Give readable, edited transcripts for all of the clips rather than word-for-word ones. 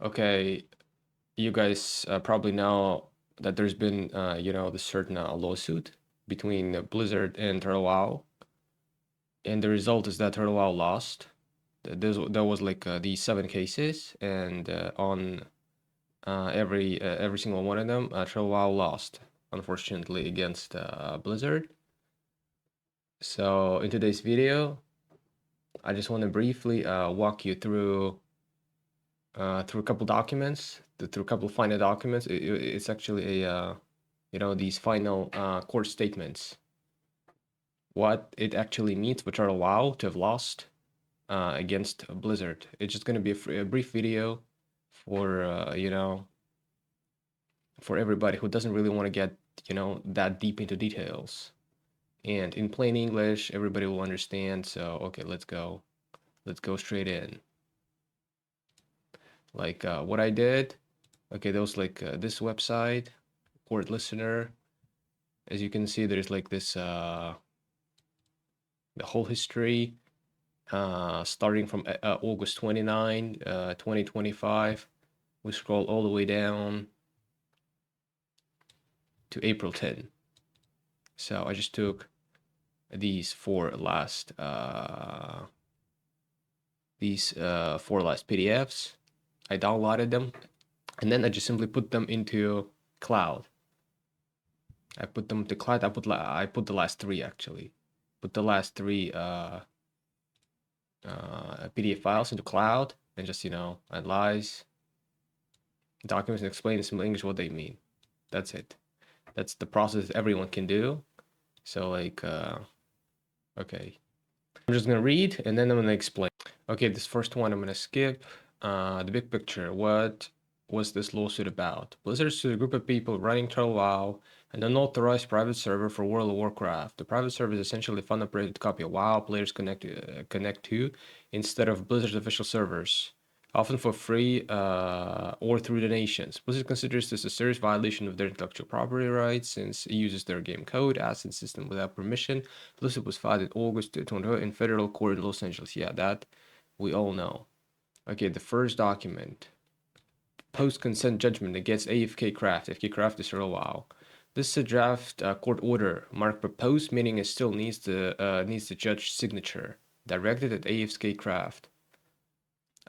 Okay, you guys probably know that there's been, this certain lawsuit between Blizzard and Turtle WoW, and the result is that Turtle WoW lost. There was like these 7 cases, and on every single one of them, Turtle WoW lost, unfortunately, against Blizzard. So in today's video, I just want to briefly walk you through a couple documents, through a couple final documents. It's actually a, these final court statements. What it actually means for Turtle WoW to have lost against Blizzard. It's just going to be a brief video for, for everybody who doesn't really want to get, that deep into details. And in plain English, everybody will understand. So, okay, let's go. Let's go straight in. Like what I did, okay, there was like this website, Court Listener. As you can see, there's like this, the whole history, starting from August 29, 2025. We scroll all the way down to April 10. So I just took these four last PDFs. I downloaded them, and then I just simply put them into cloud. I put them to cloud. I put the last three actually. Put the last three PDF files into cloud and just analyze documents and explain in simple English what they mean. That's it. That's the process everyone can do. So like, okay, I'm just gonna read and then I'm gonna explain. Okay, this first one I'm gonna skip. The big picture. What was this lawsuit about? Blizzard sued a group of people running Turtle WoW, an unauthorized private server for World of Warcraft. The private server is essentially a fun-operated copy of WoW players connect to instead of Blizzard's official servers, often for free or through donations. Blizzard considers this a serious violation of their intellectual property rights since it uses their game code, asset system without permission. Blizzard was filed in August 2020 in federal court in Los Angeles. Yeah, that we all know. Okay, the first document. Post-consent judgment against AFK Craft. AFK Craft is for a while. This is a draft court order marked proposed, meaning it still needs the judge's signature. Directed at AFK Craft.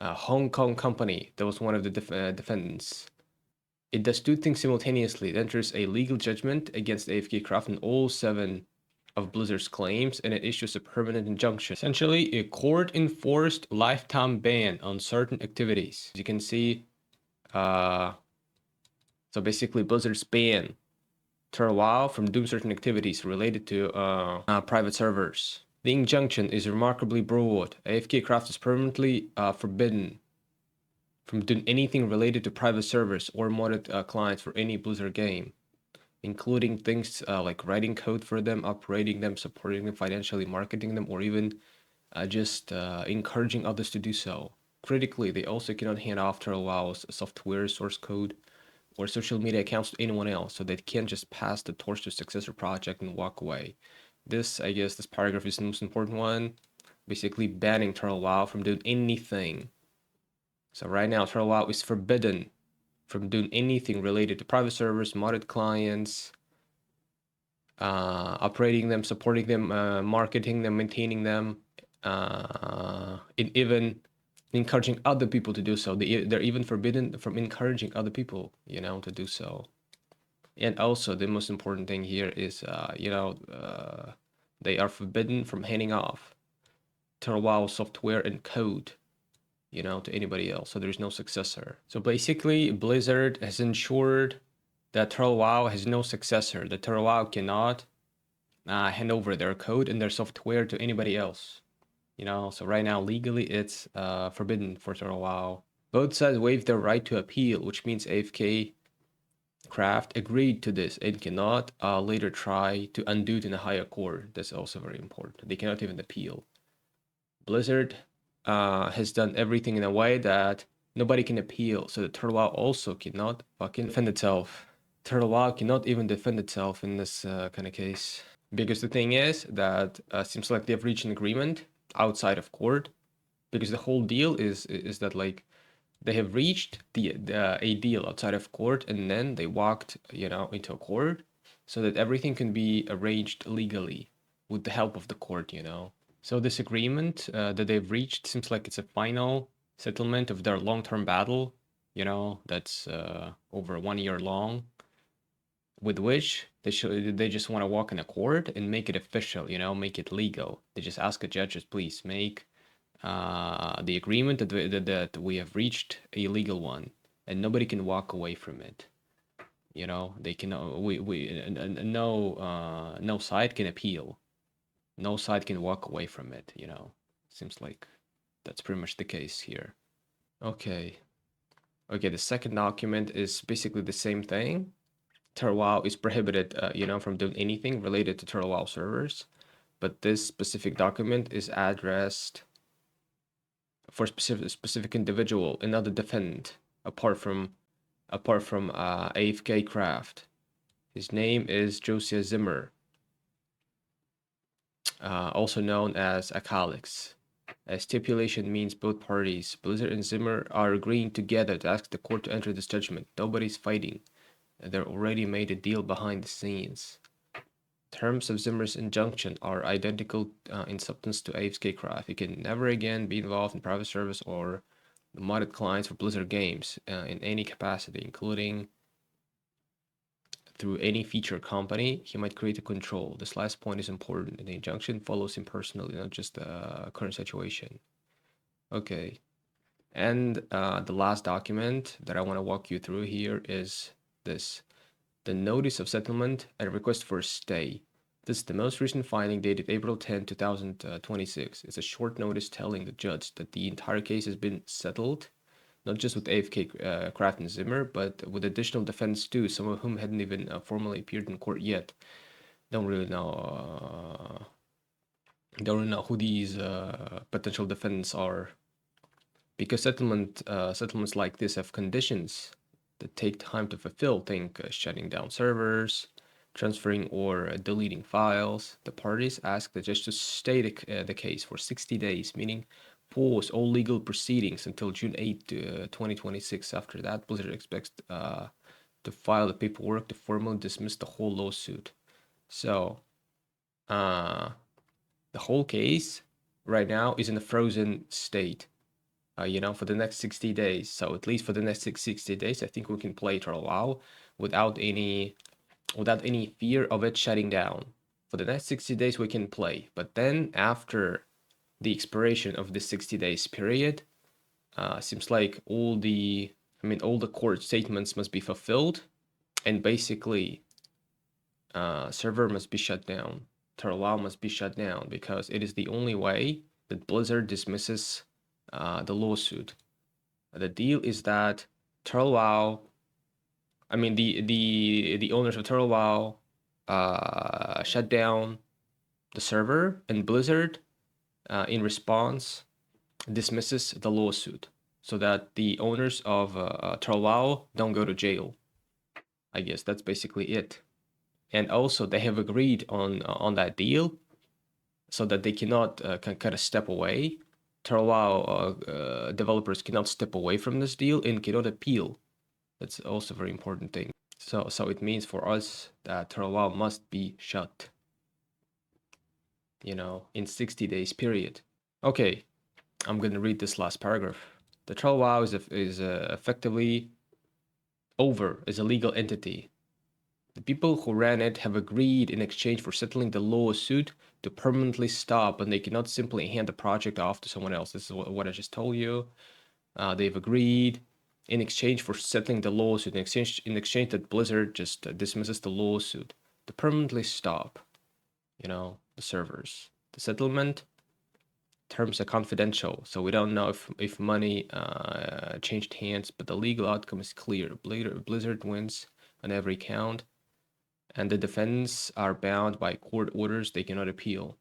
A Hong Kong company that was one of the defendants. It does two things simultaneously. It enters a legal judgment against AFK Craft on all 7 of Blizzard's claims, and it issues a permanent injunction. Essentially, a court-enforced lifetime ban on certain activities. As you can see, so basically Blizzard's ban Turtle WoW from doing certain activities related to private servers. The injunction is remarkably broad. AFK Craft is permanently forbidden from doing anything related to private servers or modded clients for any Blizzard game, including things like writing code for them, operating them, supporting them, financially marketing them, or even just encouraging others to do so. Critically, they also cannot hand off Turtle WoW's software, source code, or social media accounts to anyone else, so they can't just pass the torch to a successor project and walk away. I guess this paragraph is the most important one, basically banning Turtle WoW from doing anything. So right now, Turtle WoW is forbidden from doing anything related to private servers, modded clients, operating them, supporting them, marketing them, maintaining them, even encouraging other people to do so. They're even forbidden from encouraging other people, to do so. And also, the most important thing here is, they are forbidden from handing off Turtle WoW software and code, to anybody else. So there's no successor. So basically, Blizzard has ensured that Turtle WoW has no successor. That Turtle WoW cannot hand over their code and their software to anybody else. So right now, legally, it's forbidden for Turtle WoW. Both sides waived their right to appeal, which means AFK Craft agreed to this and cannot later try to undo it in a higher court. That's also very important. They cannot even appeal. Blizzard has done everything in a way that nobody can appeal, so the Turtle WoW also cannot fucking defend itself. Turtle WoW cannot even defend itself in this kind of case. Because the thing is that seems like they've reached an agreement outside of court, because the whole deal is that like they have reached a deal outside of court, and then they walked, into a court so that everything can be arranged legally with the help of the court. So this agreement that they've reached seems like it's a final settlement of their long-term battle, that's over 1 year long, with which they just want to walk in a court and make it official, make it legal. They just ask the judges, please make the agreement that we have reached a legal one, and nobody can walk away from it. They can no side can appeal, no side can walk away from it. Seems like that's pretty much the case here. Okay. The second document is basically the same thing. WoW is prohibited, from doing anything related to WoW servers, but this specific document is addressed for specific individual, another defendant, apart from AFK Craft. His name is Josiah Zimmer, also known as Akalix. A stipulation means both parties, Blizzard and Zimmer, are agreeing together to ask the court to enter this judgment. Nobody's fighting. They already made a deal behind the scenes. Terms of Zimmer's injunction are identical in substance to AFK Craft. He can never again be involved in private service or modded clients for Blizzard games in any capacity, including through any feature company he might create a control. This last point is important, and the injunction follows him personally, not just the current situation. Okay. And the last document that I want to walk you through here is this: the notice of settlement and request for a stay. This is the most recent filing dated April 10, 2026. It's a short notice telling the judge that the entire case has been settled, not just with AFK Craft and Zimmer, but with additional defendants too, some of whom hadn't even formally appeared in court yet. Don't really know who these potential defendants are, because settlements like this have conditions that take time to fulfill. Think shutting down servers, transferring or deleting files. The parties ask the judge to stay the case for 60 days, meaning pause all legal proceedings until June 8, 2026. After that, Blizzard expects to file the paperwork to formally dismiss the whole lawsuit. So, the whole case right now is in a frozen state, for the next 60 days. So at least for the next 60 days, I think we can play for a while without any fear of it shutting down. For the next 60 days, we can play. But then after the expiration of the 60 days period, seems like all the court statements must be fulfilled, and basically server must be shut down. WoW must be shut down, because it is the only way that Blizzard dismisses the lawsuit. The deal is that WoW, the owners of WoW shut down the server, and Blizzard, in response, dismisses the lawsuit so that the owners of WoW don't go to jail. I guess that's basically it. And also, they have agreed on that deal so that they cannot kind of step away. WoW developers cannot step away from this deal and cannot appeal. That's also a very important thing. So it means for us that WoW must be shut, in 60 days period. Okay, I'm gonna read this last paragraph. The WoW is effectively over as a legal entity. The people who ran it have agreed in exchange for settling the lawsuit to permanently stop, and they cannot simply hand the project off to someone else. This is what I just told you. They've agreed in exchange for settling the lawsuit, in exchange that Blizzard just dismisses the lawsuit to permanently stop, the servers. The settlement terms are confidential, so we don't know if money changed hands, but the legal outcome is clear. Blizzard wins on every count, and the defendants are bound by court orders. They cannot appeal.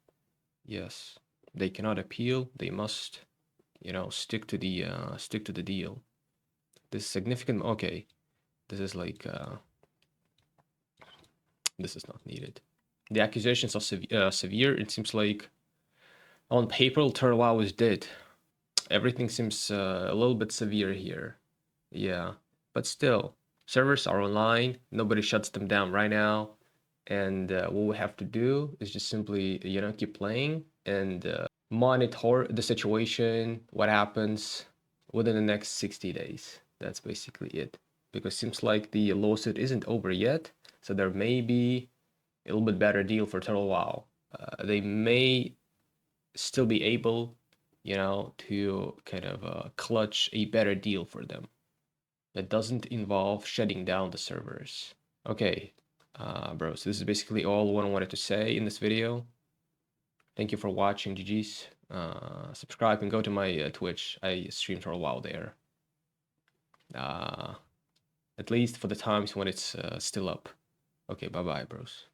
Yes, they cannot appeal. They must, stick to the deal. This is significant. Okay, this is like this is not needed. The accusations are severe. It seems like on paper, WoW is dead. everything seems a little bit severe here. Yeah, but still, servers are online. Nobody shuts them down right now. And what we have to do is just simply, keep playing and monitor the situation, what happens within the next 60 days. That's basically it. Because seems like the lawsuit isn't over yet, so there may be a little bit better deal for Total WoW. They may still be able, to kind of clutch a better deal for them that doesn't involve shutting down the servers. Okay, bro, so this is basically all what I wanted to say in this video. Thank you for watching, GG's. Subscribe and go to my Twitch. I stream for a while there. At least for the times when it's still up. Okay, bye-bye, bros.